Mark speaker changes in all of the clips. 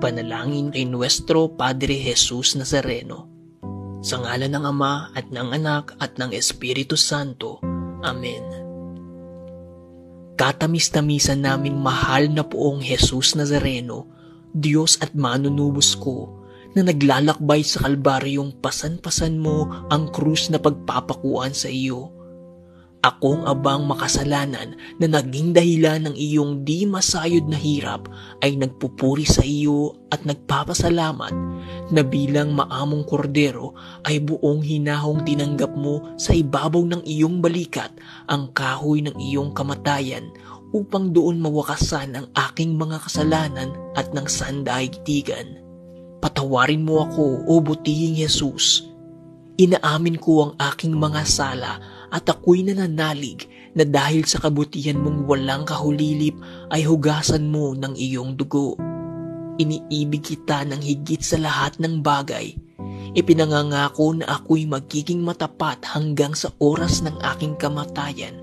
Speaker 1: Panalangin kay Nuestro Padre Jesus Nazareno. Sa ngalan ng Ama at ng Anak at ng Espiritu Santo. Amen. Katamis-tamisan naming mahal na Poong Jesus Nazareno, Diyos at manunubos ko, na naglalakbay sa Kalbaryong pasan-pasan mo ang krus na pagpapakuan sa iyo. Akong abang makasalanan na naging dahilan ng iyong di masayod na hirap ay nagpupuri sa iyo at nagpapasalamat na bilang maamong kordero ay buong hinahong tinanggap mo sa ibabaw ng iyong balikat ang kahoy ng iyong kamatayan upang doon mawakasan ang aking mga kasalanan at ng sandaigdigan. Patawarin mo ako, o butihing Jesus. Inaamin ko ang aking mga sala at ako'y nananalig na dahil sa kabutihan mong walang kahulilip ay hugasan mo ng iyong dugo. Iniibig kita ng higit sa lahat ng bagay. Ipinangangako na ako'y magiging matapat hanggang sa oras ng aking kamatayan.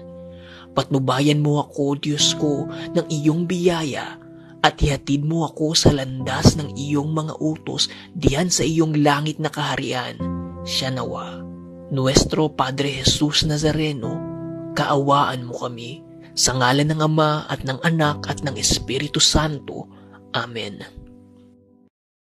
Speaker 1: Patnubayan mo ako, Diyos ko, ng iyong biyaya at ihatid mo ako sa landas ng iyong mga utos diyan sa iyong langit na kaharian. Siya nawa. Nuestro Padre Jesus Nazareno, kaawaan mo kami, sa ngalan ng Ama at ng Anak at ng Espiritu Santo. Amen.